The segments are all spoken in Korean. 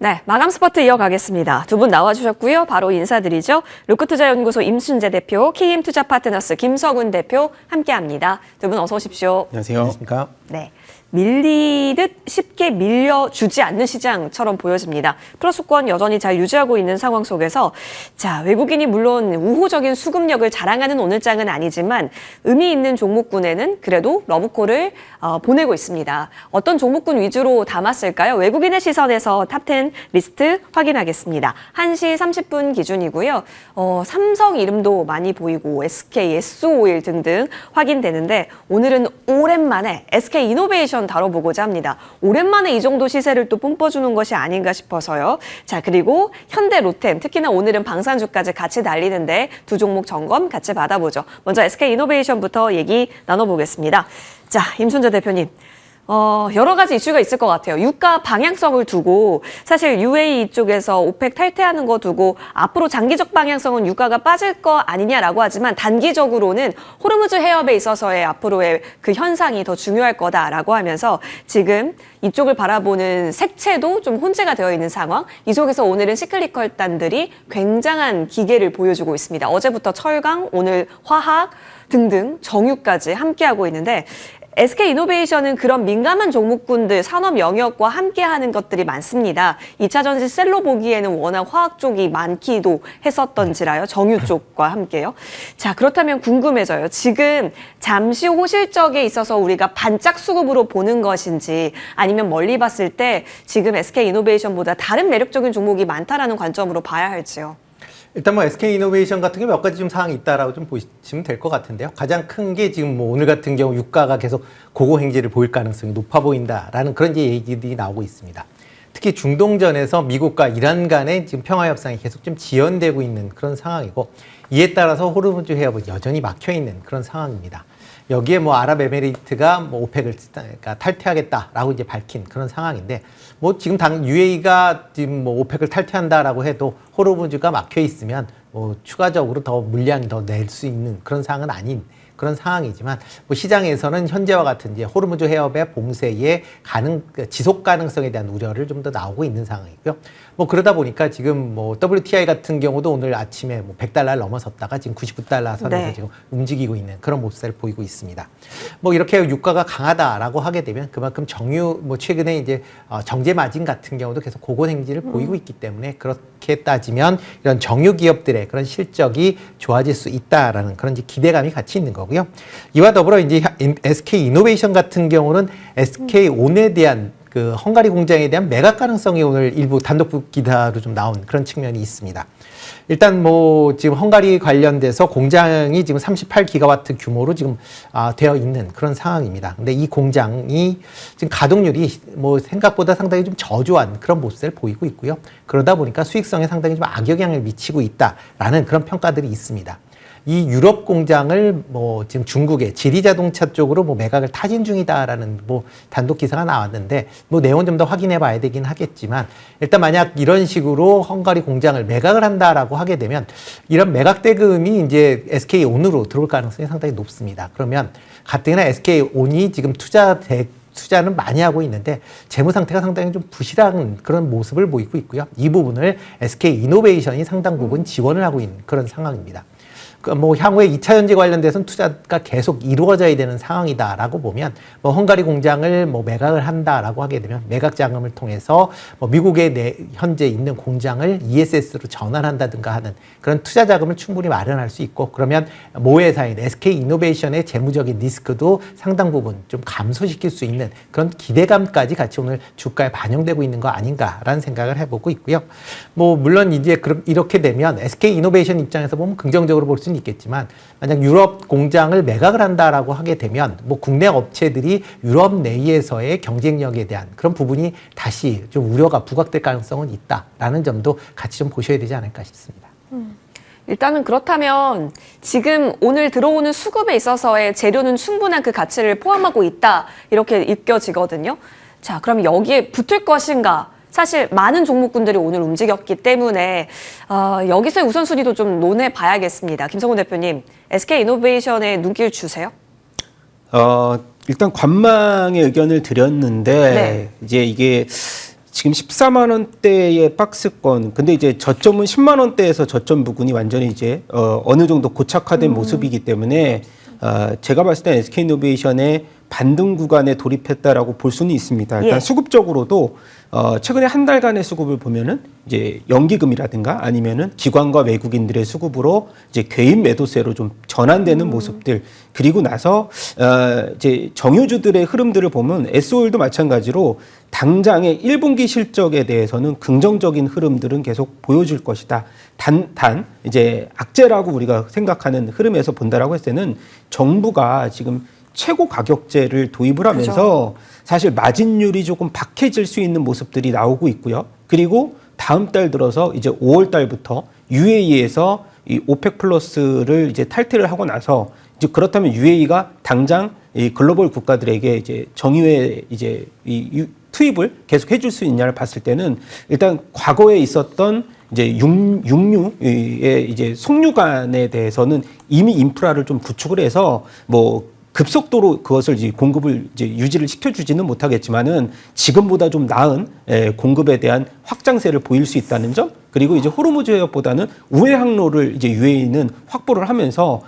네, 마감 스퍼트 이어가겠습니다. 두 분 나와주셨고요. 바로 인사드리죠. 루크투자연구소 임순재 대표, KM투자파트너스 김석훈 대표 함께합니다. 두 분 어서 오십시오. 안녕하세요. 안녕하십니까? 네. 밀리듯 쉽게 밀려주지 않는 시장처럼 보여집니다. 플러스권 여전히 잘 유지하고 있는 상황 속에서 자, 외국인이 물론 우호적인 수급력을 자랑하는 오늘장은 아니지만 의미 있는 종목군에는 그래도 러브콜을 보내고 있습니다. 어떤 종목군 위주로 담았을까요? 외국인의 시선에서 탑10 리스트 확인하겠습니다. 1시 30분 기준이고요. 삼성 이름도 많이 보이고 SK, S-오일 등등 확인되는데 오늘은 오랜만에 SK 이노베이션 다뤄보고자 합니다. 오랜만에 이 정도 시세를 또 뿜어주는 것이 아닌가 싶어서요. 자, 그리고 현대 로템, 특히나 오늘은 방산주까지 같이 달리는데 두 종목 점검 같이 받아보죠. 먼저 SK 이노베이션부터 얘기 나눠보겠습니다. 자, 임순재 대표님. 여러 가지 이슈가 있을 것 같아요. 유가 방향성을 두고 사실 UAE 쪽에서 오펙 탈퇴하는 거 두고 앞으로 장기적 방향성은 유가가 빠질 거 아니냐라고 하지만 단기적으로는 호르무즈 해협에 있어서의 앞으로의 그 현상이 더 중요할 거다라고 하면서 지금 이쪽을 바라보는 색채도 좀 혼재가 되어 있는 상황. 이 속에서 오늘은 시클리컬단들이 굉장한 기계를 보여주고 있습니다. 어제부터 철강, 오늘 화학 등등 정유까지 함께하고 있는데 SK 이노베이션은 그런 민감한 종목군들, 산업 영역과 함께하는 것들이 많습니다. 2차 전지 셀로 보기에는 워낙 화학 쪽이 많기도 했었던지라요. 정유 쪽과 함께요. 자, 그렇다면 궁금해져요. 지금 잠시 호실적에 있어서 우리가 반짝 수급으로 보는 것인지 아니면 멀리 봤을 때 지금 SK 이노베이션보다 다른 매력적인 종목이 많다라는 관점으로 봐야 할지요. 일단 뭐 SK 이노베이션 같은 경우 몇 가지 좀 사항이 있다라고 좀 보시면 될 것 같은데요. 가장 큰 게 지금 뭐 오늘 같은 경우 유가가 계속 고고 행진을 보일 가능성이 높아 보인다라는 그런 얘기들이 나오고 있습니다. 특히 중동전에서 미국과 이란 간의 지금 평화 협상이 계속 좀 지연되고 있는 그런 상황이고 이에 따라서 호르무즈 해협은 여전히 막혀 있는 그런 상황입니다. 여기에 뭐 아랍에미리트가 뭐 오펙을 탈퇴하겠다라고 이제 밝힌 그런 상황인데 뭐 지금 UAE가 지금 뭐 오펙을 탈퇴한다라고 해도 호르무즈가 막혀 있으면 뭐 추가적으로 더 물량이 더 낼 수 있는 그런 상황은 아닌 그런 상황이지만 뭐 시장에서는 현재와 같은 이제 호르무즈 해협의 봉쇄의 지속 가능성에 대한 우려를 좀 더 나오고 있는 상황이고요. 뭐 그러다 보니까 지금 뭐 WTI 같은 경우도 오늘 아침에 뭐 $100를 넘어섰다가 지금 $99 선에서 네. 지금 움직이고 있는 그런 모습을 보이고 있습니다. 뭐 이렇게 유가가 강하다라고 하게 되면 그만큼 정유 뭐 최근에 이제 정제 마진 같은 경우도 계속 고건 행진을 보이고 있기 때문에 그렇게 따지면 이런 정유 기업들의 그런 실적이 좋아질 수 있다라는 그런 이제 기대감이 같이 있는 거고요. 이와 더불어 이제 SK 이노베이션 같은 경우는 SK 온에 대한 그 헝가리 공장에 대한 매각 가능성이 오늘 일부 단독 기사로 좀 나온 그런 측면이 있습니다. 일단 뭐 지금 헝가리 관련돼서 공장이 지금 38기가와트 규모로 지금 되어 있는 그런 상황입니다. 근데 이 공장이 지금 가동률이 뭐 생각보다 상당히 좀 저조한 그런 모습을 보이고 있고요. 그러다 보니까 수익성에 상당히 좀 악영향을 미치고 있다라는 그런 평가들이 있습니다. 이 유럽 공장을 뭐 지금 중국의 지리자동차 쪽으로 뭐 매각을 타진 중이다라는 뭐 단독 기사가 나왔는데 뭐 내용은 좀 더 확인해 봐야 되긴 하겠지만 일단 만약 이런 식으로 헝가리 공장을 매각을 한다라고 하게 되면 이런 매각 대금이 이제 SK 온으로 들어올 가능성이 상당히 높습니다. 그러면 가뜩이나 SK 온이 지금 투자는 많이 하고 있는데 재무 상태가 상당히 좀 부실한 그런 모습을 보이고 있고요. 이 부분을 SK 이노베이션이 상당 부분 지원을 하고 있는 그런 상황입니다. 뭐 향후에 2차 전지 관련돼서는 투자가 계속 이루어져야 되는 상황이다라고 보면 뭐 헝가리 공장을 뭐 매각을 한다라고 하게 되면 매각 자금을 통해서 뭐 미국에 현재 있는 공장을 ESS로 전환한다든가 하는 그런 투자 자금을 충분히 마련할 수 있고 그러면 모회사인 SK 이노베이션의 재무적인 리스크도 상당 부분 좀 감소시킬 수 있는 그런 기대감까지 같이 오늘 주가에 반영되고 있는 거 아닌가라는 생각을 해보고 있고요. 뭐 물론 이제 이렇게 되면 SK 이노베이션 입장에서 보면 긍정적으로 볼 수 있겠지만 만약 유럽 공장을 매각을 한다라고 하게 되면 뭐 국내 업체들이 유럽 내에서의 경쟁력에 대한 그런 부분이 다시 좀 우려가 부각될 가능성은 있다라는 점도 같이 좀 보셔야 되지 않을까 싶습니다. 일단은 그렇다면 지금 오늘 들어오는 수급에 있어서의 재료는 충분한 그 가치를 포함하고 있다 이렇게 느껴지거든요. 자, 그럼 여기에 붙을 것인가? 사실 많은 종목군들이 오늘 움직였기 때문에 여기서의 우선순위도 좀 논해봐야겠습니다. 김성훈 대표님, SK 이노베이션에 눈길 주세요? 일단 관망의 의견을 드렸는데 네. 이제 이게 지금 14만 원대의 박스권, 근데 이제 저점은 10만 원대에서 저점 부근이 완전히 이제 어느 정도 고착화된 모습이기 때문에 제가 봤을 때 SK이노베이션의 반등 구간에 돌입했다라고 볼 수는 있습니다. 일단 예. 수급적으로도 최근에 한 달간의 수급을 보면은 이제 연기금이라든가 아니면은 기관과 외국인들의 수급으로 이제 개인 매도세로 좀 전환되는 모습들, 그리고 나서 이제 정유주들의 흐름들을 보면 S-오일도 마찬가지로 당장의 1분기 실적에 대해서는 긍정적인 흐름들은 계속 보여줄 것이다. 단 이제 악재라고 우리가 생각하는 흐름에서 본다라고 했을 때는 정부가 지금 최고 가격제를 도입을 하면서 그렇죠. 사실 마진율이 조금 박해질 수 있는 모습들이 나오고 있고요. 그리고 다음 달 들어서 이제 5월 달부터 UAE에서 이 오펙 플러스를 이제 탈퇴를 하고 나서 이제 그렇다면 UAE가 당장 이 글로벌 국가들에게 이제 정유의 이제 투입을 계속 해줄 수 있냐를 봤을 때는 일단 과거에 있었던 이제 육류의 이제 송유관에 대해서는 이미 인프라를 좀 구축을 해서 뭐 급속도로 그것을 이제 공급을 이제 유지를 시켜주지는 못하겠지만은 지금보다 좀 나은 공급에 대한 확장세를 보일 수 있다는 점, 그리고 이제 호르무즈 해협보다는 우회 항로를 이제 UAE는 확보를 하면서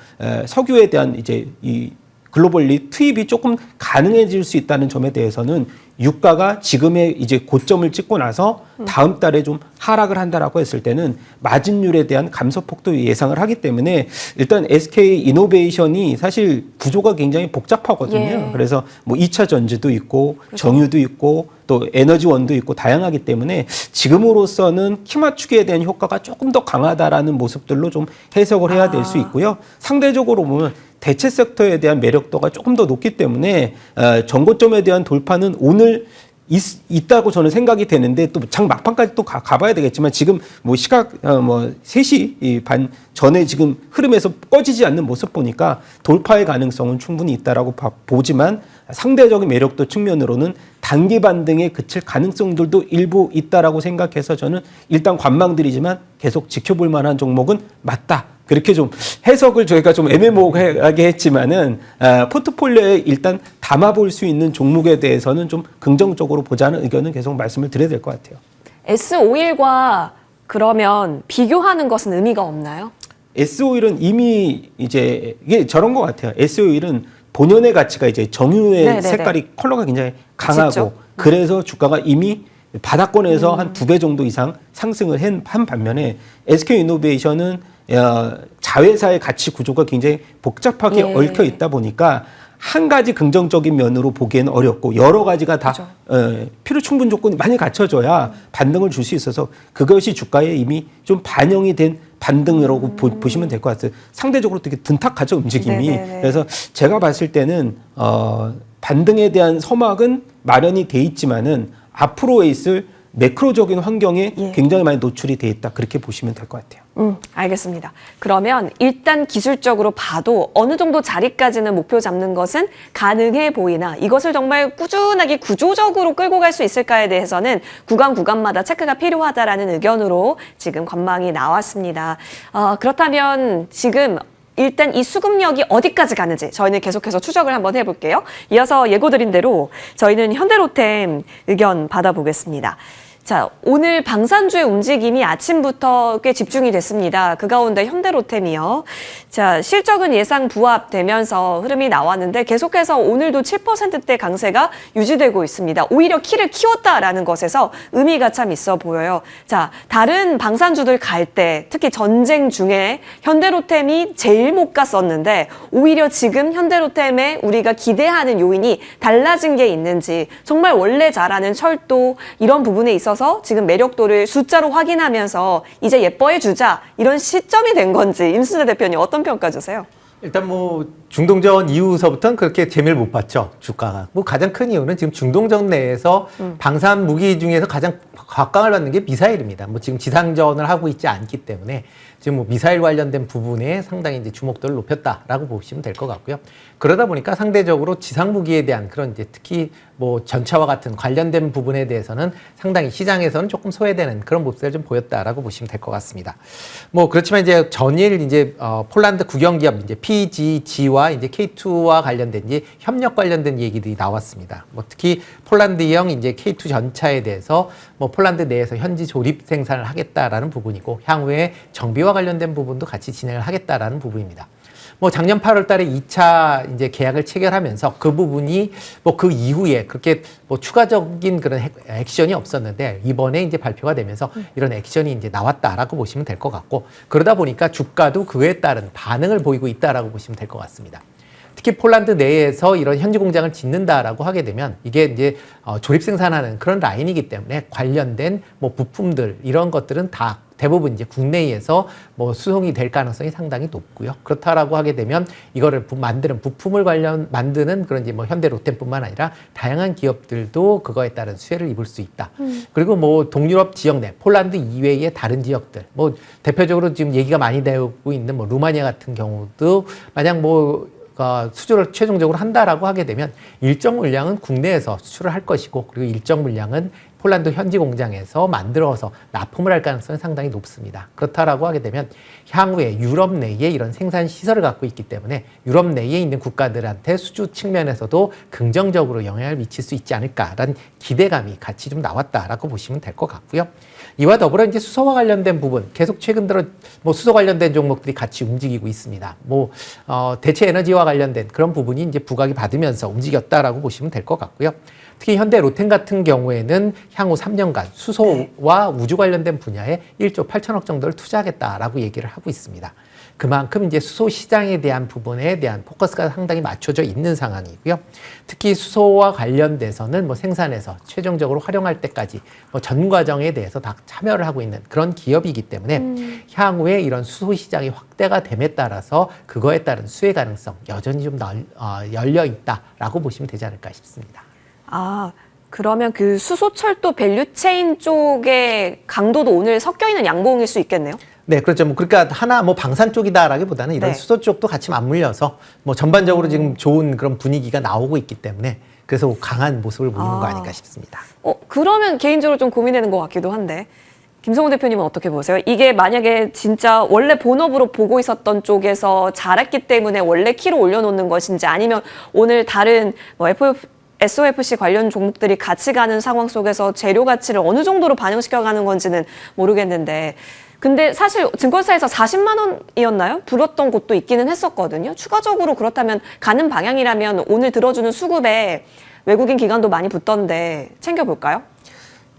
석유에 대한 이제 이 글로벌리 투입이 조금 가능해질 수 있다는 점에 대해서는 유가가 지금의 이제 고점을 찍고 나서 다음 달에 좀 하락을 한다라고 했을 때는 마진율에 대한 감소폭도 예상을 하기 때문에 일단 SK 이노베이션이 사실 구조가 굉장히 복잡하거든요. 예. 그래서 뭐 2차 전지도 있고 그렇죠. 정유도 있고 또 에너지원도 있고 다양하기 때문에 지금으로서는 키 맞추기에 대한 효과가 조금 더 강하다라는 모습들로 좀 해석을 해야 될 수 있고요. 상대적으로 보면 대체 섹터에 대한 매력도가 조금 더 높기 때문에 전고점에 대한 돌파는 오늘 있다고 저는 생각이 되는데 또 장 막판까지 또 가봐야 되겠지만 지금 뭐 시각 뭐 3시 반 전에 지금 흐름에서 꺼지지 않는 모습 보니까 돌파의 가능성은 충분히 있다라고 보지만 상대적인 매력도 측면으로는 단기 반등에 그칠 가능성들도 일부 있다라고 생각해서 저는 일단 관망드리지만 계속 지켜볼 만한 종목은 맞다. 그렇게 좀 해석을 저희가 좀 애매모호하게 했지만은 포트폴리오에 일단 담아볼 수 있는 종목에 대해서는 좀 긍정적으로 보자는 의견은 계속 말씀을 드려야 될 것 같아요. S-오일과 그러면 비교하는 것은 의미가 없나요? S-오일은 이미 이제 이게 저런 것 같아요. S-오일은 본연의 가치가 이제 정유의 네네네. 색깔이 컬러가 굉장히 강하고 짙죠. 그래서 주가가 이미 바닥권에서 한 2배 정도 이상 상승을 한 반면에 SK이노베이션은 자회사의 가치 구조가 굉장히 복잡하게 예. 얽혀 있다 보니까 한 가지 긍정적인 면으로 보기에는 어렵고 여러 가지가 다 필요 충분 조건이 많이 갖춰져야 반등을 줄 수 있어서 그것이 주가에 이미 좀 반영이 된 반등이라고 보시면 될 것 같아요. 상대적으로 되게 든탁하죠, 움직임이. 네네네. 그래서 제가 봤을 때는 반등에 대한 서막은 마련이 돼 있지만은 앞으로에 있을 매크로적인 환경에 예. 굉장히 많이 노출이 돼 있다. 그렇게 보시면 될 것 같아요. 알겠습니다. 그러면 일단 기술적으로 봐도 어느 정도 자리까지는 목표 잡는 것은 가능해 보이나 이것을 정말 꾸준하게 구조적으로 끌고 갈 수 있을까에 대해서는 구간마다 체크가 필요하다라는 의견으로 지금 관망이 나왔습니다. 그렇다면 지금 일단 이 수급력이 어디까지 가는지 저희는 계속해서 추적을 한번 해볼게요. 이어서 예고드린 대로 저희는 현대로템 의견 받아보겠습니다. 자, 오늘 방산주의 움직임이 아침부터 꽤 집중이 됐습니다. 그 가운데 현대로템이요. 자, 실적은 예상 부합되면서 흐름이 나왔는데 계속해서 오늘도 7%대 강세가 유지되고 있습니다. 오히려 키를 키웠다라는 것에서 의미가 참 있어 보여요. 자, 다른 방산주들 갈 때 특히 전쟁 중에 현대로템이 제일 못 갔었는데 오히려 지금 현대로템에 우리가 기대하는 요인이 달라진 게 있는지 정말 원래 잘하는 철도 이런 부분에 있어서 지금 매력도를 숫자로 확인하면서 이제 예뻐해 주자 이런 시점이 된 건지 임순재 대표님 어떤 평가 주세요? 일단 뭐 중동전 이후서부터는 그렇게 재미를 못 봤죠, 주가가. 뭐 가장 큰 이유는 지금 중동전 내에서 방산 무기 중에서 가장 각광을 받는 게 미사일입니다. 뭐 지금 지상전을 하고 있지 않기 때문에 지금 뭐 미사일 관련된 부분에 상당히 이제 주목도를 높였다라고 보시면 될 것 같고요. 그러다 보니까 상대적으로 지상 무기에 대한 그런 이제 특히 뭐 전차와 같은 관련된 부분에 대해서는 상당히 시장에서는 조금 소외되는 그런 모습을 좀 보였다라고 보시면 될 것 같습니다. 뭐 그렇지만 이제 전일 이제 폴란드 국영기업 이제 PGG와 이제 K2와 관련된 이제 협력 관련된 얘기들이 나왔습니다. 뭐 특히 폴란드형 이제 K2 전차에 대해서 뭐 폴란드 내에서 현지 조립 생산을 하겠다라는 부분이고 향후에 정비와 관련된 부분도 같이 진행을 하겠다라는 부분입니다. 뭐 작년 8월 달에 2차 이제 계약을 체결하면서 그 부분이 뭐 그 이후에 그렇게 뭐 추가적인 그런 액션이 없었는데 이번에 이제 발표가 되면서 이런 액션이 이제 나왔다라고 보시면 될 것 같고 그러다 보니까 주가도 그에 따른 반응을 보이고 있다라고 보시면 될 것 같습니다. 특히 폴란드 내에서 이런 현지 공장을 짓는다라고 하게 되면 이게 이제 조립 생산하는 그런 라인이기 때문에 관련된 뭐 부품들 이런 것들은 다 대부분 이제 국내에서 뭐 수송이 될 가능성이 상당히 높고요. 그렇다라고 하게 되면 이거를 만드는 부품을 만드는 그런 이제 뭐 현대 롯데뿐만 아니라 다양한 기업들도 그거에 따른 수혜를 입을 수 있다. 그리고 뭐 동유럽 지역 내 폴란드 이외의 다른 지역들 뭐 대표적으로 지금 얘기가 많이 되고 있는 뭐 루마니아 같은 경우도 만약 뭐 수주를 최종적으로 한다라고 하게 되면 일정 물량은 국내에서 수출을 할 것이고 그리고 일정 물량은 폴란드 현지 공장에서 만들어서 납품을 할 가능성이 상당히 높습니다. 그렇다라고 하게 되면 향후에 유럽 내에 이런 생산 시설을 갖고 있기 때문에 유럽 내에 있는 국가들한테 수주 측면에서도 긍정적으로 영향을 미칠 수 있지 않을까라는 기대감이 같이 좀 나왔다라고 보시면 될 것 같고요. 이와 더불어 이제 수소와 관련된 부분 계속 최근 들어 뭐 수소 관련된 종목들이 같이 움직이고 있습니다. 뭐 대체 에너지와 관련된 그런 부분이 이제 부각이 받으면서 움직였다라고 보시면 될 것 같고요. 특히 현대 로템 같은 경우에는 향후 3년간 수소와 우주 관련된 분야에 1조 8천억 정도를 투자하겠다라고 얘기를 하고 있습니다. 그만큼 이제 수소 시장에 대한 부분에 대한 포커스가 상당히 맞춰져 있는 상황이고요. 특히 수소와 관련돼서는 뭐 생산에서 최종적으로 활용할 때까지 뭐 전 과정에 대해서 다 참여를 하고 있는 그런 기업이기 때문에 향후에 이런 수소 시장이 확대가 됨에 따라서 그거에 따른 수혜 가능성 여전히 좀 열려 있다라고 보시면 되지 않을까 싶습니다. 아, 그러면 그 수소철도 밸류체인 쪽의 강도도 오늘 섞여 있는 양봉일 수 있겠네요? 네, 그렇죠. 뭐 그러니까 하나 뭐 방산 쪽이다라기보다는 이런 네. 수소 쪽도 같이 맞물려서 뭐 전반적으로 지금 좋은 그런 분위기가 나오고 있기 때문에 그래서 강한 모습을 보이는 거 아닐까 싶습니다. 그러면 개인적으로 좀 고민되는 것 같기도 한데 김성훈 대표님은 어떻게 보세요? 이게 만약에 진짜 원래 본업으로 보고 있었던 쪽에서 잘했기 때문에 원래 키로 올려놓는 것인지 아니면 오늘 다른 뭐 SOFC 관련 종목들이 같이 가는 상황 속에서 재료 가치를 어느 정도로 반영시켜가는 건지는 모르겠는데 근데 사실 증권사에서 40만 원이었나요? 불었던 곳도 있기는 했었거든요. 추가적으로 그렇다면 가는 방향이라면 오늘 들어주는 수급에 외국인 기관도 많이 붙던데 챙겨볼까요?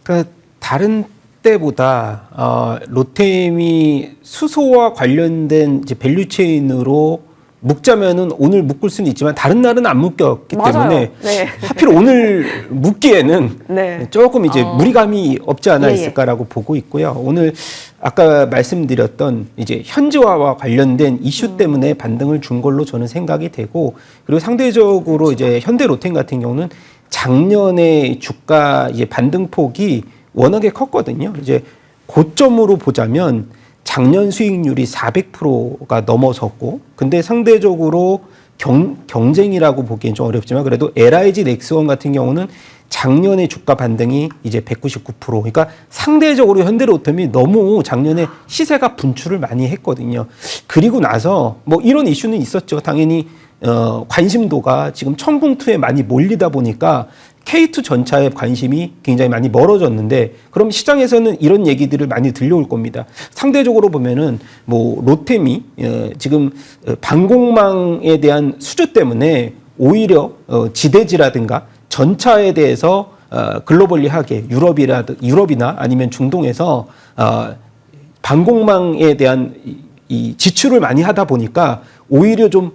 그러니까 다른 때보다 로템이 수소와 관련된 이제 밸류체인으로 묶자면은 오늘 묶을 수는 있지만 다른 날은 안 묶였기 맞아요. 때문에 네. 하필 오늘 묶기에는 네. 조금 이제 무리감이 없지 않아 예, 예. 있을까라고 보고 있고요. 오늘 아까 말씀드렸던 이제 현지화와 관련된 이슈 때문에 반등을 준 걸로 저는 생각이 되고 그리고 상대적으로 이제 현대 로템 같은 경우는 작년에 주가 이제 반등폭이 워낙에 컸거든요. 이제 고점으로 보자면 작년 수익률이 400%가 넘어섰고, 근데 상대적으로 경쟁이라고 보기엔 좀 어렵지만 그래도 LIG 넥스원 같은 경우는 작년에 주가 반등이 이제 199%. 그러니까 상대적으로 현대로템이 너무 작년에 시세가 분출을 많이 했거든요. 그리고 나서 뭐 이런 이슈는 있었죠. 당연히 관심도가 지금 천궁2에 많이 몰리다 보니까 K2 전차의 관심이 굉장히 많이 멀어졌는데 그럼 시장에서는 이런 얘기들을 많이 들려올 겁니다. 상대적으로 보면은 뭐 로템이 지금 방공망에 대한 수주 때문에 오히려 지대지라든가 전차에 대해서 글로벌리하게 유럽이나 아니면 중동에서 방공망에 대한 이 지출을 많이 하다 보니까 오히려 좀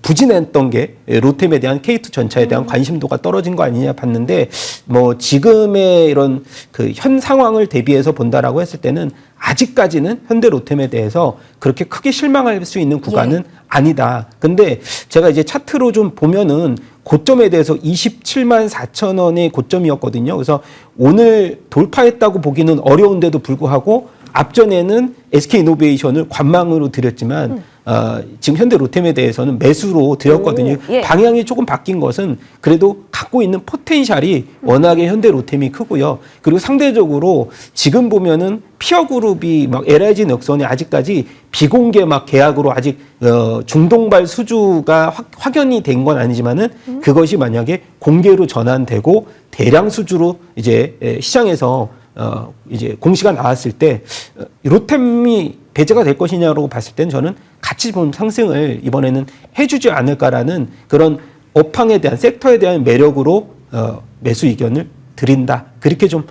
부진했던 게 로템에 대한 K2 전차에 대한 관심도가 떨어진 거 아니냐 봤는데 뭐 지금의 이런 그 현 상황을 대비해서 본다라고 했을 때는 아직까지는 현대 로템에 대해서 그렇게 크게 실망할 수 있는 구간은 아니다. 근데 제가 이제 차트로 좀 보면은 고점에 대해서 27만 4천 원의 고점이었거든요. 그래서 오늘 돌파했다고 보기는 어려운데도 불구하고 앞전에는 SK이노베이션을 관망으로 드렸지만 지금 현대 로템에 대해서는 매수로 드렸거든요. 오, 예. 방향이 조금 바뀐 것은 그래도 갖고 있는 포텐셜이 워낙에 현대 로템이 크고요. 그리고 상대적으로 지금 보면은 피어 그룹이 막 LIG 넥슨이 아직까지 비공개 막 계약으로 아직 중동발 수주가 확연이 된 건 아니지만은 그것이 만약에 공개로 전환되고 대량 수주로 이제 시장에서 이제 공시가 나왔을 때 로템이 배제가 될 것이냐고 봤을 때는 저는 같이 본 상승을 이번에는 해주지 않을까라는 그런 업황에 대한 섹터에 대한 매력으로 매수 의견을 드린다. 그렇게 좀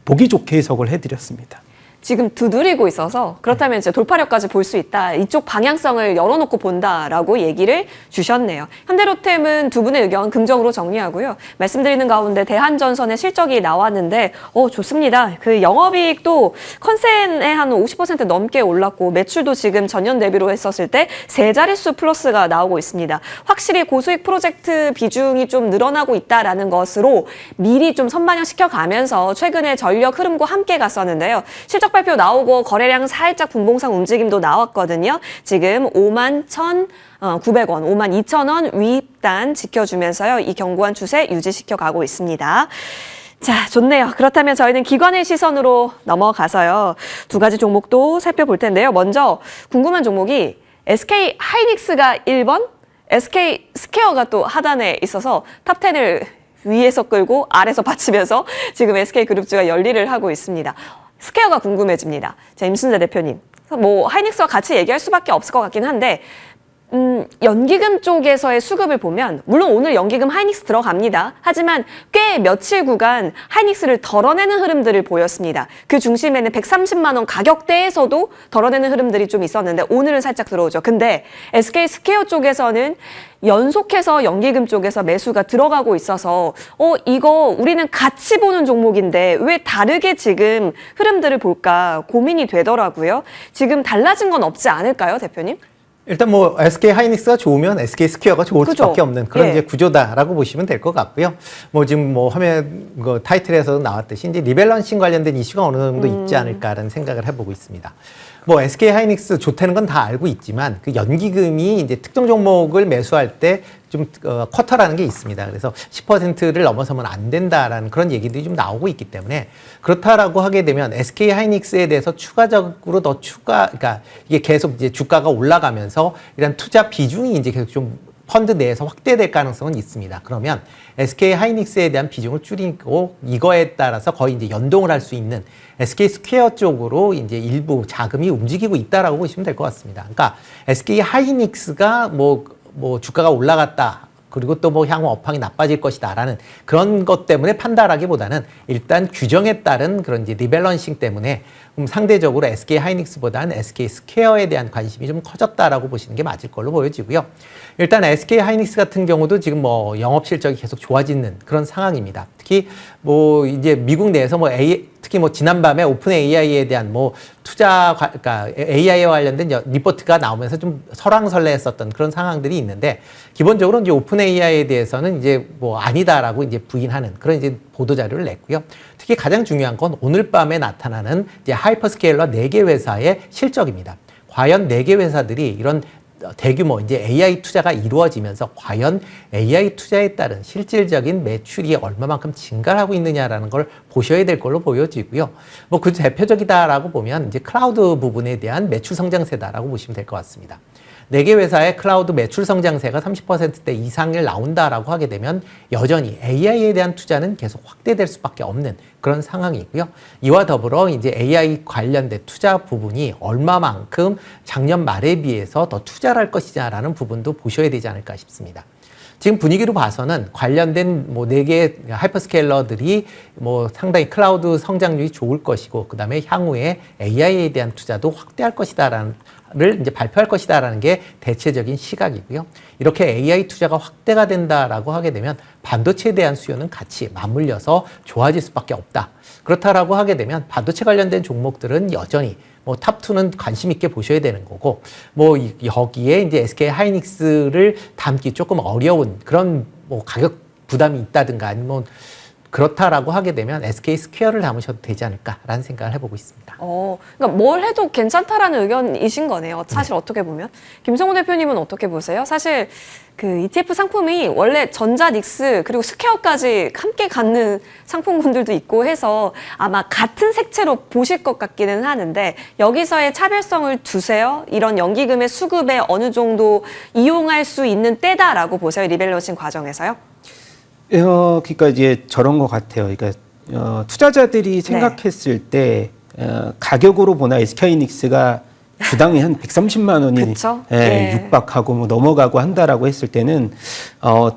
보기 좋게 해석을 해드렸습니다. 지금 두드리고 있어서 그렇다면 이제 돌파력까지 볼 수 있다. 이쪽 방향성을 열어놓고 본다라고 얘기를 주셨네요. 현대로템은 두 분의 의견 긍정으로 정리하고요. 말씀드리는 가운데 대한전선의 실적이 나왔는데 좋습니다. 그 영업이익도 컨센에 한 50% 넘게 올랐고 매출도 지금 전년 대비로 했었을 때 세 자릿수 플러스가 나오고 있습니다. 확실히 고수익 프로젝트 비중이 좀 늘어나고 있다라는 것으로 미리 좀 선반영시켜 가면서 최근에 전력 흐름과 함께 갔었는데요. 실적 발표 나오고 거래량 살짝 분봉상 움직임도 나왔거든요. 지금 51,900원, 52,000원 위입단 지켜주면서요. 이 견고한 추세 유지시켜 가고 있습니다. 자, 좋네요. 그렇다면 저희는 기관의 시선으로 넘어가서요. 두 가지 종목도 살펴볼 텐데요. 먼저 궁금한 종목이 SK 하이닉스가 1번, SK 스퀘어가 또 하단에 있어서 탑10을 위에서 끌고 아래서 받치면서 지금 SK그룹주가 열일을 하고 있습니다. 스퀘어가 궁금해집니다. 자, 임순재 대표님. 뭐 하이닉스와 같이 얘기할 수밖에 없을 것 같긴 한데 연기금 쪽에서의 수급을 보면 물론 오늘 연기금 하이닉스 들어갑니다. 하지만 꽤 며칠 구간 하이닉스를 덜어내는 흐름들을 보였습니다. 그 중심에는 130만 원 가격대에서도 덜어내는 흐름들이 좀 있었는데 오늘은 살짝 들어오죠. 근데 SK 스퀘어 쪽에서는 연속해서 연기금 쪽에서 매수가 들어가고 있어서 이거 우리는 같이 보는 종목인데 왜 다르게 지금 흐름들을 볼까 고민이 되더라고요. 지금 달라진 건 없지 않을까요, 대표님? 일단 뭐 SK 하이닉스가 좋으면 SK 스퀘어가 좋을 그죠? 수밖에 없는 그런 예. 이제 구조다라고 보시면 될 것 같고요. 뭐 지금 뭐 화면 타이틀에서도 나왔듯이 이제 리밸런싱 관련된 이슈가 어느 정도 있지 않을까라는 생각을 해보고 있습니다. 뭐 SK 하이닉스 좋다는 건 다 알고 있지만 그 연기금이 이제 특정 종목을 매수할 때 좀 쿼터라는 게 있습니다. 그래서 10%를 넘어서면 안 된다라는 그런 얘기들이 좀 나오고 있기 때문에 그렇다라고 하게 되면 SK 하이닉스에 대해서 추가적으로 그러니까 이게 계속 이제 주가가 올라가면서 이런 투자 비중이 이제 계속 좀 펀드 내에서 확대될 가능성은 있습니다. 그러면 SK 하이닉스에 대한 비중을 줄이고 이거에 따라서 거의 이제 연동을 할 수 있는 SK 스퀘어 쪽으로 이제 일부 자금이 움직이고 있다라고 보시면 될 것 같습니다. 그러니까 SK 하이닉스가 뭐 주가가 올라갔다. 그리고 또 뭐 향후 업황이 나빠질 것이다라는 그런 것 때문에 판단하기보다는 일단 규정에 따른 그런 이제 리밸런싱 때문에 상대적으로 SK 하이닉스보다는 SK 스퀘어에 대한 관심이 좀 커졌다라고 보시는 게 맞을 걸로 보여지고요. 일단 SK 하이닉스 같은 경우도 지금 뭐 영업 실적이 계속 좋아지는 그런 상황입니다. 특히 뭐 이제 미국 내에서 특히 뭐 지난밤에 오픈 AI에 대한 뭐 그러니까 AI와 관련된 리포트가 나오면서 좀 설왕설래했었던 그런 상황들이 있는데 기본적으로 이제 오픈 AI에 대해서는 이제 뭐 아니다라고 이제 부인하는 그런 이제 보도 자료를 냈고요. 특히 가장 중요한 건 오늘 밤에 나타나는 이제 하이퍼스케일러 4개 회사의 실적입니다. 과연 4개 회사들이 이런 대규모 이제 AI 투자가 이루어지면서 과연 AI 투자에 따른 실질적인 매출이 얼마만큼 증가를 하고 있느냐라는 걸 보셔야 될 걸로 보여지고요. 뭐 그 대표적이다라고 보면 이제 클라우드 부분에 대한 매출 성장세다라고 보시면 될 것 같습니다. 4개 회사의 클라우드 매출 성장세가 30%대 이상을 나온다라고 하게 되면 여전히 AI에 대한 투자는 계속 확대될 수밖에 없는 그런 상황이고요. 이와 더불어 이제 AI 관련된 투자 부분이 얼마만큼 작년 말에 비해서 더 투자를 할 것이냐라는 부분도 보셔야 되지 않을까 싶습니다. 지금 분위기로 봐서는 관련된 뭐 4개의 하이퍼스케일러들이 뭐 상당히 클라우드 성장률이 좋을 것이고 그다음에 향후에 AI에 대한 투자도 확대할 것이다라는 를 이제 발표할 것이다라는 게 대체적인 시각이고요. 이렇게 AI 투자가 확대가 된다라고 하게 되면 반도체에 대한 수요는 같이 맞물려서 좋아질 수밖에 없다. 그렇다라고 하게 되면 반도체 관련된 종목들은 여전히 뭐 탑2는 관심 있게 보셔야 되는 거고 뭐 여기에 이제 SK 하이닉스를 담기 조금 어려운 그런 뭐 가격 부담이 있다든가 아니면 그렇다라고 하게 되면 SK 스퀘어를 담으셔도 되지 않을까라는 생각을 해보고 있습니다. 그러니까 뭘 해도 괜찮다라는 의견이신 거네요. 사실 어떻게 보면. 김성호 대표님은 어떻게 보세요? 사실 그 ETF 상품이 원래 전자, 닉스 그리고 스퀘어까지 함께 갖는 상품군들도 있고 해서 아마 같은 색채로 보실 것 같기는 하는데 여기서의 차별성을 두세요? 이런 연기금의 수급에 어느 정도 이용할 수 있는 때다라고 보세요? 리밸런싱 과정에서요? 그러니까 이제 저런 것 같아요. 그러니까 투자자들이 생각했을 때 가격으로 보나 SK하이닉스가 주당이 한 130만 원이 그쵸? 육박하고 뭐 넘어가고 한다라고 했을 때는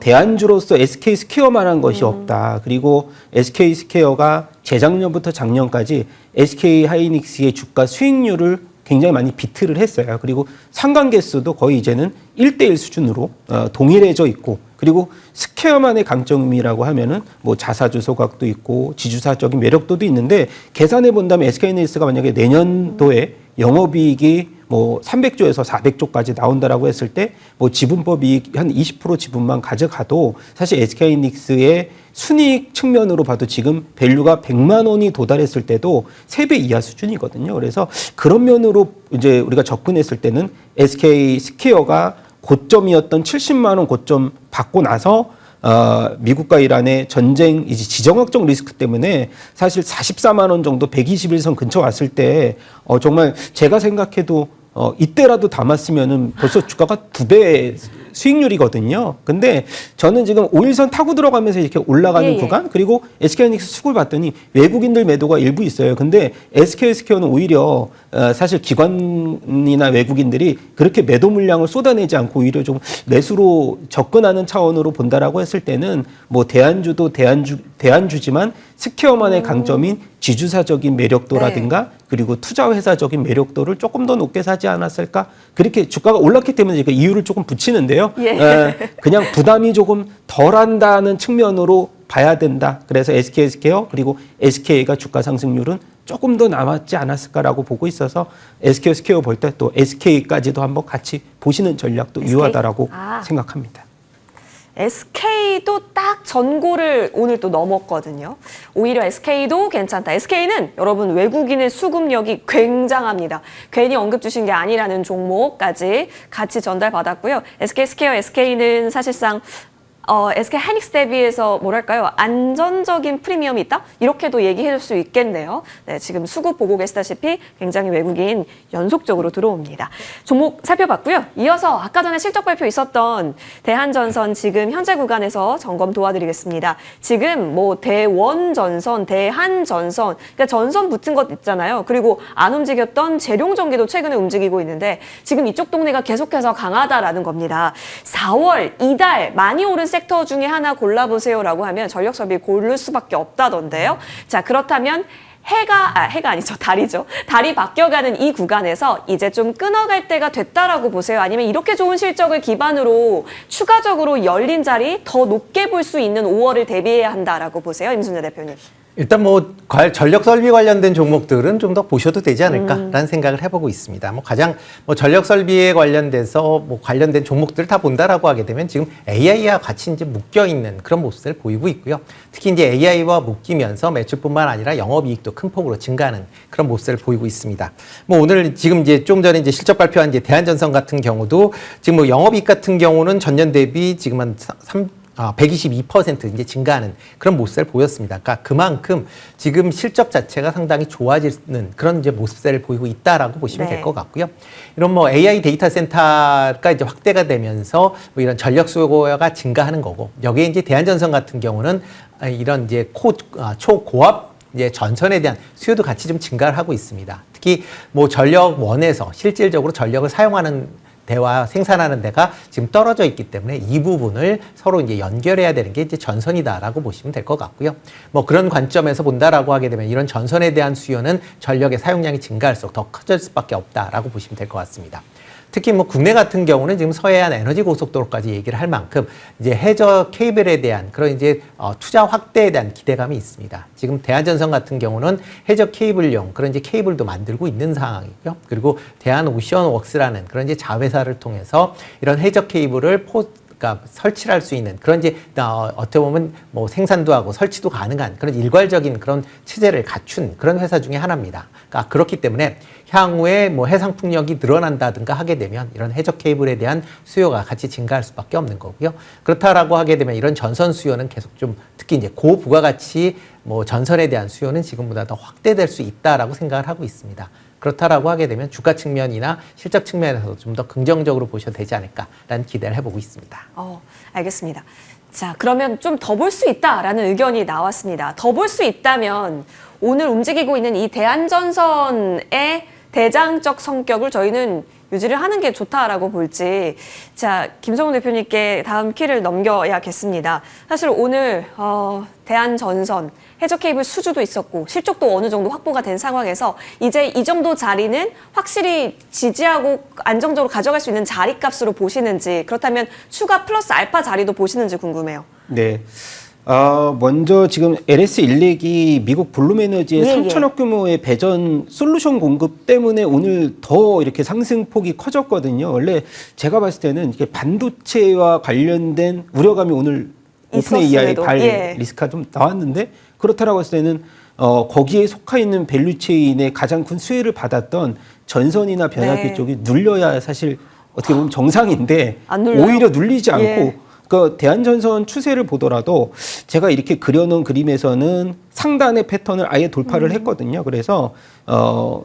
대안주로서 SK 스퀘어만한 것이 없다. 그리고 SK 스퀘어가 재작년부터 작년까지 SK 하이닉스의 주가 수익률을 굉장히 많이 비트를 했어요. 그리고 상관계수도 거의 이제는 1대1 수준으로 동일해져 있고, 그리고 스퀘어만의 강점이라고 하면은 뭐 자사주 소각도 있고 지주사적인 매력도도 있는데, 계산해 본다면 SK하이닉스가 만약에 내년도에 영업이익이 뭐 300조에서 400조까지 나온다라고 했을 때 뭐 지분법 이익 한 20% 지분만 가져가도 사실 SK하이닉스의 순이익 측면으로 봐도 지금 밸류가 100만 원이 도달했을 때도 3배 이하 수준이거든요. 그래서 그런 면으로 이제 우리가 접근했을 때는 SK 스퀘어가 고점이었던 70만 원 고점 받고 나서 미국과 이란의 전쟁 이제 지정학적 리스크 때문에 사실 44만 원 정도 121선 근처 왔을 때 정말 제가 생각해도 이때라도 담았으면은 벌써 주가가 2배 수익률이거든요. 근데 저는 지금 5일선 타고 들어가면서 이렇게 올라가는 구간, 그리고 SK하이닉스 수급을 봤더니 외국인들 매도가 일부 있어요. 근데 SK스퀘어는 오히려 사실 기관이나 외국인들이 그렇게 매도 물량을 쏟아내지 않고 오히려 좀 매수로 접근하는 차원으로 본다라고 했을 때는 뭐 대안주도 대안주지만 스퀘어만의 강점인 지주사적인 매력도라든가 그리고 투자회사적인 매력도를 조금 더 높게 사지 않았을까? 그렇게 주가가 올랐기 때문에 그 이유를 조금 붙이는데요. 그냥 부담이 조금 덜한다는 측면으로 봐야 된다. 그래서 SK 스퀘어 그리고 SK가 주가 상승률은 조금 더 남았지 않았을까라고 보고 있어서 SK 스퀘어 볼 때 또 SK까지도 한번 같이 보시는 전략도 유효하다라고 생각합니다. SK도 딱 전고를 오늘 또 넘었거든요. 오히려 SK도 괜찮다. SK는 여러분 외국인의 수급력이 굉장합니다. 괜히 언급 주신 게 아니라는 종목까지 같이 전달받았고요. SK 스퀘어, SK는 사실상 SK 하이닉스 대비해서 뭐랄까요, 안전적인 프리미엄이 있다? 이렇게도 얘기해 줄 수 있겠네요. 네, 지금 수급 보고 계시다시피 굉장히 외국인 연속적으로 들어옵니다. 종목 살펴봤고요. 이어서 아까 전에 실적 발표 있었던 대한전선 지금 현재 구간에서 점검 도와드리겠습니다. 지금 뭐 대원전선, 대한전선, 그러니까 전선 붙은 것 있잖아요. 그리고 안 움직였던 재룡전기도 최근에 움직이고 있는데 지금 이쪽 동네가 계속해서 강하다라는 겁니다. 4월 이달 많이 오른 섹터 중에 하나 골라보세요라고 하면 전력섭이 고를 수밖에 없다던데요. 자, 그렇다면 해가 아니죠. 달이죠. 달이 바뀌어가는 이 구간에서 이제 좀 끊어갈 때가 됐다라고 보세요. 아니면 이렇게 좋은 실적을 기반으로 추가적으로 열린 자리 더 높게 볼 수 있는 5월을 대비해야 한다라고 보세요. 임순재 대표님. 일단 뭐 전력 설비 관련된 종목들은 좀 더 보셔도 되지 않을까라는 생각을 해보고 있습니다. 뭐 가장 뭐 전력 설비에 관련돼서 뭐 관련된 종목들을 다 본다라고 하게 되면 지금 AI와 같이 이제 묶여 있는 그런 모습을 보이고 있고요. 특히 이제 AI와 묶이면서 매출뿐만 아니라 영업이익도 큰 폭으로 증가하는 그런 모습을 보이고 있습니다. 뭐 오늘 지금 이제 좀 전에 이제 실적 발표한 이제 대한전선 같은 경우도 지금 뭐 영업이익 같은 경우는 전년 대비 지금 한 122% 이제 증가하는 그런 모습을 보였습니다. 그러니까 그만큼 지금 실적 자체가 상당히 좋아지는 그런 이제 모습을 보이고 있다라고 보시면 될 것 같고요. 이런 뭐 AI 데이터 센터가 이제 확대가 되면서 뭐 이런 전력 수요가 증가하는 거고, 여기에 이제 대한전선 같은 경우는 이런 이제 초고압 이제 전선에 대한 수요도 같이 좀 증가를 하고 있습니다. 특히 뭐 전력원에서 실질적으로 전력을 사용하는 대와 생산하는 데가 지금 떨어져 있기 때문에 이 부분을 서로 이제 연결해야 되는 게 이제 전선이다라고 보시면 될 것 같고요. 뭐 그런 관점에서 본다라고 하게 되면 이런 전선에 대한 수요는 전력의 사용량이 증가할수록 더 커질 수밖에 없다라고 보시면 될 것 같습니다. 특히 뭐 국내 같은 경우는 지금 서해안 에너지 고속도로까지 얘기를 할 만큼 이제 해저 케이블에 대한 그런 이제 투자 확대에 대한 기대감이 있습니다. 지금 대한전선 같은 경우는 해저 케이블용 그런 이제 케이블도 만들고 있는 상황이고요. 그리고 대한오션웍스라는 그런 이제 자회사를 통해서 이런 해저 케이블을 그러니까 설치를 할 수 있는 그런 이제 어떻게 보면 뭐 생산도 하고 설치도 가능한 그런 일괄적인 그런 체제를 갖춘 그런 회사 중에 하나입니다. 그러니까 그렇기 때문에 향후에 뭐 해상 풍력이 늘어난다든가 하게 되면 이런 해저 케이블에 대한 수요가 같이 증가할 수밖에 없는 거고요. 그렇다라고 하게 되면 이런 전선 수요는 계속 좀 특히 이제 고부가가치 뭐 전선에 대한 수요는 지금보다 더 확대될 수 있다라고 생각을 하고 있습니다. 그렇다라고 하게 되면 주가 측면이나 실적 측면에서 좀 더 긍정적으로 보셔도 되지 않을까라는 기대를 해보고 있습니다. 알겠습니다. 자, 그러면 좀 더 볼 수 있다라는 의견이 나왔습니다. 더 볼 수 있다면 오늘 움직이고 있는 이 대한전선의 대장적 성격을 저희는 유지를 하는 게 좋다라고 볼지. 자, 김성훈 대표님께 다음 키를 넘겨야겠습니다. 사실 오늘 대한전선 해저 케이블 수주도 있었고 실적도 어느 정도 확보가 된 상황에서 이제 이 정도 자리는 확실히 지지하고 안정적으로 가져갈 수 있는 자리값으로 보시는지, 그렇다면 추가 플러스 알파 자리도 보시는지 궁금해요. 네. 먼저 지금 LS1렉이 미국 블룸에너지의 3천억 규모의 배전 솔루션 공급 때문에 오늘 더 이렇게 상승폭이 커졌거든요. 원래 제가 봤을 때는 이게 반도체와 관련된 우려감이 오늘 오픈 AI 발 리스크가 좀 나왔는데, 그렇다라고 했을 때는 거기에 속해 있는 밸류체인의 가장 큰 수혜를 받았던 전선이나 변압기 쪽이 눌려야 사실 어떻게 보면 정상인데 오히려 눌리지 않고 그 대한전선 추세를 보더라도 제가 이렇게 그려놓은 그림에서는 상단의 패턴을 아예 돌파를 했거든요. 그래서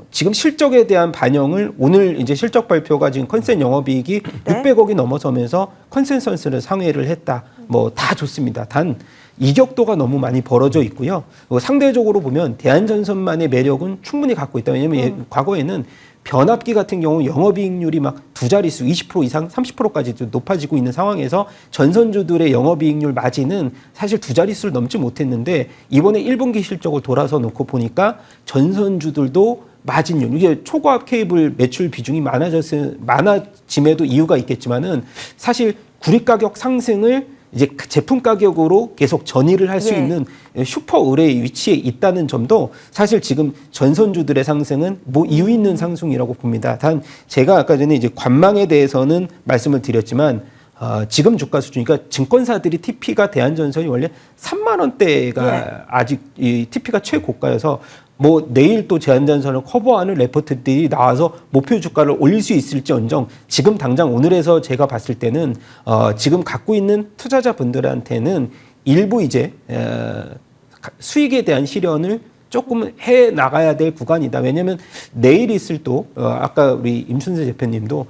지금 실적에 대한 반영을 오늘 이제 실적 발표가 지금 컨센 영업이익이 600억이 넘어서면서 컨센서스를 상회를 했다. 뭐 다 좋습니다. 단 이격도가 너무 많이 벌어져 있고요. 상대적으로 보면 대한전선만의 매력은 충분히 갖고 있다. 왜냐하면 과거에는 변압기 같은 경우 영업이익률이 막 두 자릿수 20% 이상 30%까지 높아지고 있는 상황에서 전선주들의 영업이익률 마진은 사실 두 자릿수를 넘지 못했는데, 이번에 1분기 실적을 돌아서 놓고 보니까 전선주들도 마진율, 이게 초고압 케이블 매출 비중이 많아짐에도 이유가 있겠지만은 사실 구리 가격 상승을 이제 제품 가격으로 계속 전이를 할 수 있는 슈퍼 의뢰의 위치에 있다는 점도 사실 지금 전선주들의 상승은 뭐 이유 있는 상승이라고 봅니다. 단 제가 아까 전에 이제 관망에 대해서는 말씀을 드렸지만 지금 주가 수준, 그러니까 증권사들이 TP가 대한전선이 원래 3만 원대가 아직 이 TP가 최고가여서 뭐 내일 또 대한전선을 커버하는 레포트들이 나와서 목표 주가를 올릴 수 있을지언정 지금 당장 오늘에서 제가 봤을 때는 지금 갖고 있는 투자자분들한테는 일부 이제 수익에 대한 실현을 조금 해 나가야 될 구간이다. 왜냐하면 내일 있을 또 아까 우리 임순세 대표님도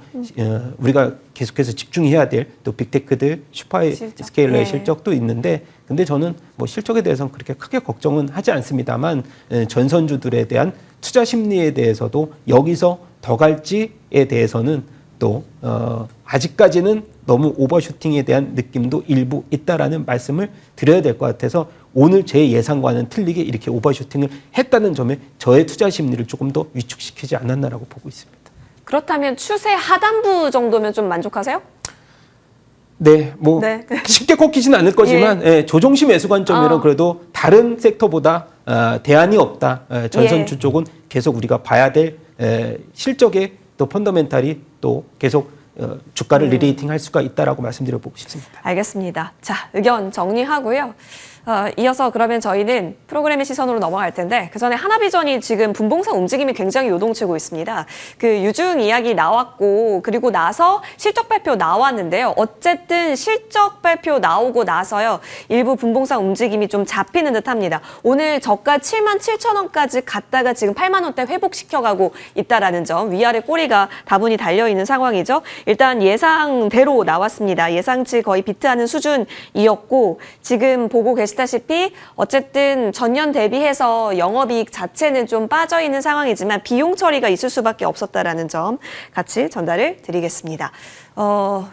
우리가 계속해서 집중해야 될 또 빅테크들 슈퍼스케일러의 실적도 있는데, 근데 저는 뭐 실적에 대해서는 그렇게 크게 걱정은 하지 않습니다만 전선주들에 대한 투자 심리에 대해서도 여기서 더 갈지에 대해서는 또 아직까지는 너무 오버슈팅에 대한 느낌도 일부 있다라는 말씀을 드려야 될 것 같아서 오늘 제 예상과는 틀리게 이렇게 오버슈팅을 했다는 점에 저의 투자 심리를 조금 더 위축시키지 않았나라고 보고 있습니다. 그렇다면 추세 하단부 정도면 좀 만족하세요? 네, 뭐 쉽게 꺾이진 않을 거지만 조정시 매수 관점으로 그래도 다른 섹터보다 대안이 없다. 전선주 쪽은 계속 우리가 봐야 될 실적의 또 펀더멘탈이 또 계속 주가를 리레이팅 할 수가 있다라고 말씀드려보고 싶습니다. 알겠습니다. 자, 의견 정리하고요. 이어서 그러면 저희는 프로그램의 시선으로 넘어갈 텐데, 그 전에 하나비전이 지금 분봉상 움직임이 굉장히 요동치고 있습니다. 그 유중 이야기 나왔고, 그리고 나서 실적 발표 나왔는데요. 어쨌든 실적 발표 나오고 나서요, 일부 분봉상 움직임이 좀 잡히는 듯 합니다. 오늘 저가 77,000원까지 갔다가 지금 8만 원대 회복시켜가고 있다라는 점, 위아래 꼬리가 다분히 달려있는 상황이죠. 일단 예상대로 나왔습니다. 예상치 거의 비트하는 수준이었고, 지금 보고 계시다시피 어쨌든 전년 대비해서 영업이익 자체는 좀 빠져있는 상황이지만 비용 처리가 있을 수밖에 없었다라는 점 같이 전달을 드리겠습니다.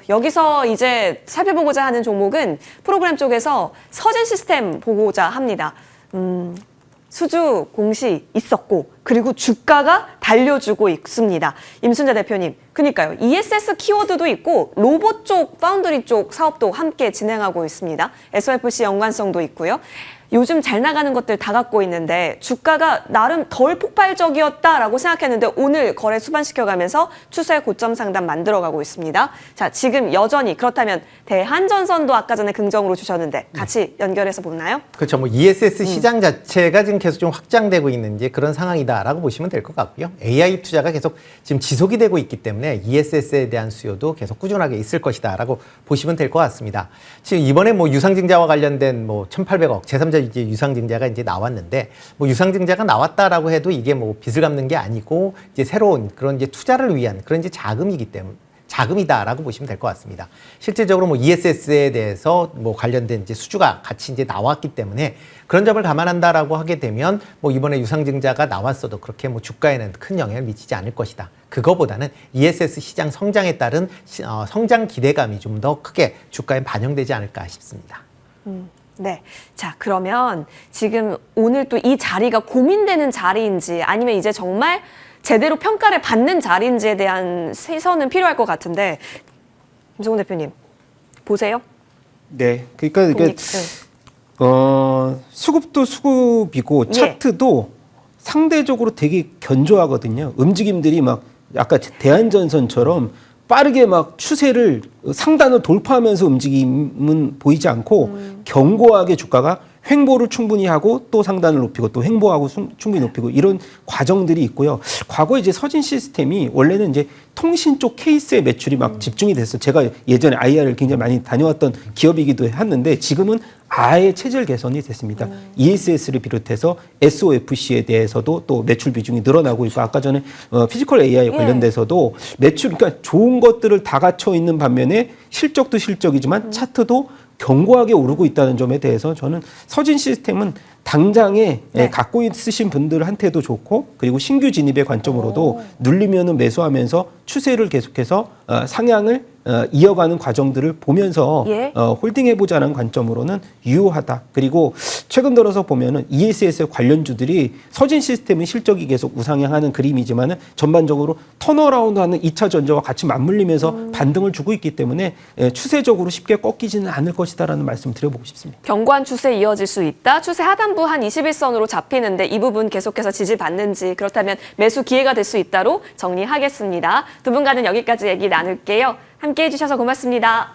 여기서 이제 살펴보고자 하는 종목은 프로그램 쪽에서 서진 시스템 보고자 합니다. 수주 공시 있었고 그리고 주가가 달려주고 있습니다. 임순재 대표님, 그러니까요. ESS 키워드도 있고 로봇 쪽, 파운드리 쪽 사업도 함께 진행하고 있습니다. SOFC 연관성도 있고요. 요즘 잘 나가는 것들 다 갖고 있는데 주가가 나름 덜 폭발적이었다라고 생각했는데 오늘 거래 수반시켜가면서 추세 고점 상단 만들어가고 있습니다. 자, 지금 여전히 그렇다면 대한전선도 아까 전에 긍정으로 주셨는데 같이 연결해서 보나요? 그렇죠. 뭐 ESS 시장 자체가 지금 계속 좀 확장되고 있는 이제 그런 상황이다라고 보시면 될 것 같고요. AI 투자가 계속 지금 지속이 되고 있기 때문에 ESS에 대한 수요도 계속 꾸준하게 있을 것이다라고 보시면 될 것 같습니다. 지금 이번에 뭐 유상증자와 관련된 뭐 1,800억 제3자 이제 유상증자가 이제 나왔는데 뭐 유상증자가 나왔다라고 해도 이게 뭐 빚을 갚는 게 아니고 이제 새로운 그런 이제 투자를 위한 그런 이제 자금이기 때문에 자금이다라고 보시면 될 것 같습니다. 실질적으로 뭐 ESS에 대해서 뭐 관련된 이제 수주가 같이 이제 나왔기 때문에 그런 점을 감안한다라고 하게 되면 뭐 이번에 유상증자가 나왔어도 그렇게 뭐 주가에는 큰 영향을 미치지 않을 것이다. 그거보다는 ESS 시장 성장에 따른 성장 기대감이 좀 더 크게 주가에 반영되지 않을까 싶습니다. 네. 자, 그러면 지금 오늘 또 이 자리가 고민되는 자리인지 아니면 이제 정말 제대로 평가를 받는 자리인지에 대한 시선은 필요할 것 같은데 김성훈 대표님 보세요. 네, 그러니까 이게 수급도 수급이고 예. 차트도 상대적으로 되게 견조하거든요. 움직임들이 막 아까 대한전선처럼 빠르게 막 추세를 상단을 돌파하면서 움직임은 보이지 않고 견고하게 주가가 횡보를 충분히 하고 또 상단을 높이고 또 횡보하고 충분히 높이고 이런 과정들이 있고요. 과거에 이제 서진 시스템이 원래는 이제 통신 쪽 케이스의 매출이 막 집중이 됐어요. 제가 예전에 IR을 굉장히 많이 다녀왔던 기업이기도 했는데 지금은 아예 체질 개선이 됐습니다. ESS를 비롯해서 SOFC에 대해서도 또 매출 비중이 늘어나고 있고 아까 전에 피지컬 AI 관련돼서도 매출 그러니까 좋은 것들을 다 갖춰 있는 반면에 실적도 실적이지만 차트도 견고하게 오르고 있다는 점에 대해서 저는 서진 시스템은 당장에 갖고 있으신 분들한테도 좋고 그리고 신규 진입의 관점으로도 눌리면은 매수하면서 추세를 계속해서 상향을 이어가는 과정들을 보면서 홀딩해보자는 관점으로는 유효하다. 그리고 최근 들어서 보면은 ESS 관련주들이 서진 시스템은 실적이 계속 우상향하는 그림이지만은 전반적으로 턴어라운드하는 2차 전저와 같이 맞물리면서 반등을 주고 있기 때문에 추세적으로 쉽게 꺾이지는 않을 것이다라는 말씀 드려보고 싶습니다. 견고한 추세 이어질 수 있다. 추세 하단부 한 21선으로 잡히는데 이 부분 계속해서 지지받는지 그렇다면 매수 기회가 될 수 있다로 정리하겠습니다. 두 분과는 여기까지 얘기 나눌게요. 함께해 주셔서 고맙습니다.